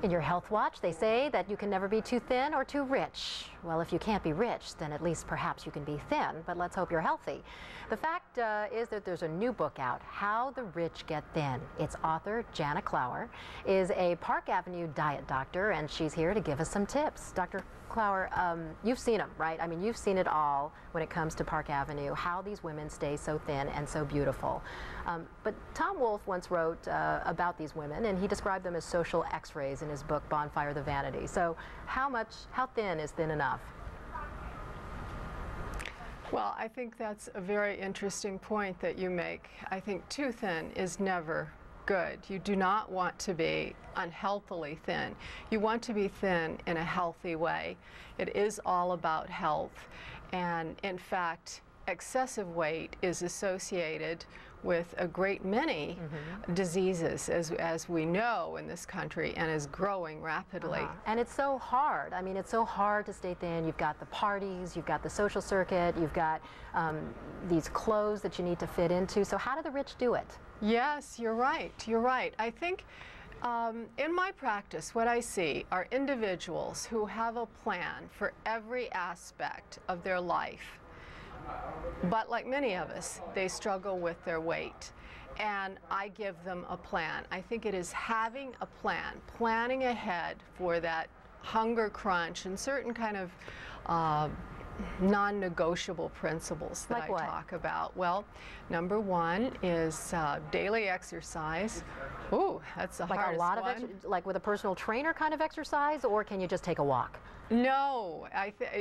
In your health watch, they say that you can never be too thin or too rich. Well, if you can't be rich, then at least perhaps you can be thin, but let's hope you're healthy. The fact is that there's a new book out, How the Rich Get Thin. Its author, Jana Klauer, is a Park Avenue diet doctor, and she's here to give us some tips. Dr. Klauer, you've seen them, right? I mean, you've seen it all when it comes to Park Avenue, how these women stay so thin and so beautiful. But Tom Wolfe once wrote about these women, and he described them as social x-rays in his book, Bonfire the Vanity. So how thin is thin enough? Well, I think that's a very interesting point that you make. I think too thin is never good. You do not want to be unhealthily thin. You want to be thin in a healthy way. It is all about health. And in fact, excessive weight is associated with a great many diseases, as we know in this country, and is growing rapidly. And it's so hard. I mean, it's so hard to stay thin. You've got the parties, you've got the social circuit, you've got these clothes that you need to fit into. So how do the rich do it? Yes, you're right. You're right. I think in my practice, what I see are individuals who have a plan for every aspect of their life. But like many of us, they struggle with their weight. And I give them a plan. I think it is having a plan, planning ahead for that hunger crunch and certain kind of non-negotiable principles that I talk about. Well, number one is daily exercise. Ooh, that's the hardest one. Like a lot of like with a personal trainer kind of exercise, or can you just take a walk? No,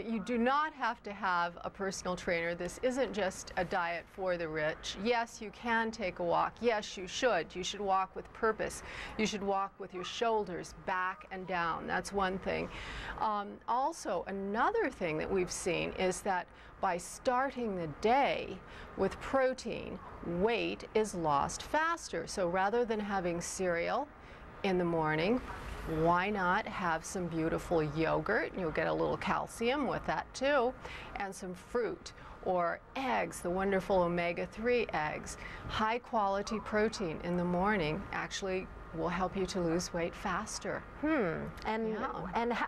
you do not have to have a personal trainer. This isn't just a diet for the rich. Yes, you can take a walk. Yes, you should. You should walk with purpose. You should walk with your shoulders back and down. That's one thing. Also, another thing that we've seen is that by starting the day with protein, weight is lost faster. So rather than having cereal in the morning, why not have some beautiful yogurt? You'll get a little calcium with that too, and some fruit or eggs, the wonderful omega-3 eggs. High quality protein in the morning actually will help you to lose weight faster. And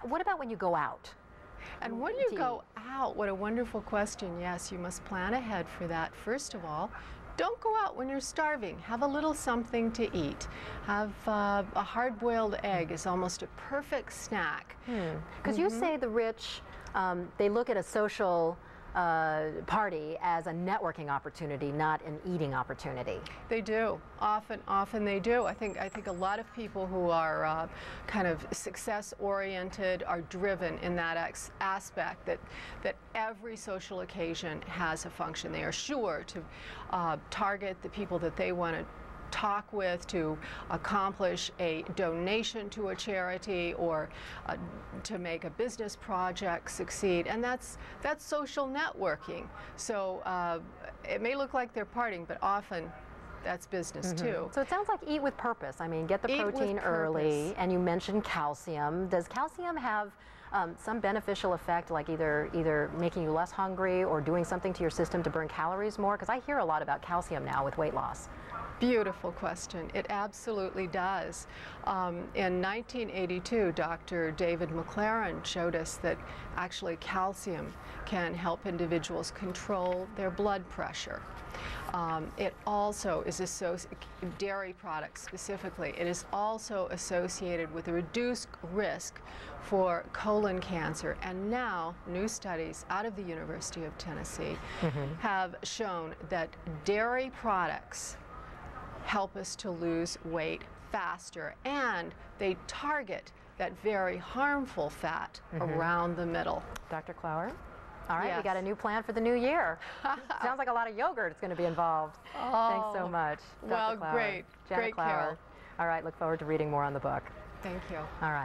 what about when you go out? And when you go out, what a wonderful question. Yes, you must plan ahead for that. First of all, don't go out when you're starving. Have a little something to eat. Have a hard-boiled egg is almost a perfect snack. Because you say the rich, they look at a social party as a networking opportunity, not an eating opportunity. They do. Often they do. I think a lot of people who are kind of success-oriented are driven in that aspect that every social occasion has a function. They are sure to target the people that they want to talk with, to accomplish a donation to a charity, or to make a business project succeed, and that's social networking. So it may look like they're partying, but often that's business too. So it sounds like eat with purpose. I mean, get the protein early, and you mentioned calcium. Does calcium have some beneficial effect, like either making you less hungry or doing something to your system to burn calories more? Because I hear a lot about calcium now with weight loss. Beautiful question. It absolutely does. In 1982, Dr. David McLaren showed us that actually calcium can help individuals control their blood pressure. It also is associated, dairy products specifically, it is also associated with a reduced risk for colon cancer. And now, new studies out of the University of Tennessee have shown that dairy products help us to lose weight faster, and they target that very harmful fat around the middle. Dr. Klauer? All right, we got a new plan for the new year. Sounds like a lot of yogurt is going to be involved. Thanks so much, Dr. Klauer. Well, great. Jana Great, Klauer. Carol. All right, look forward to reading more on the book. Thank you. All right.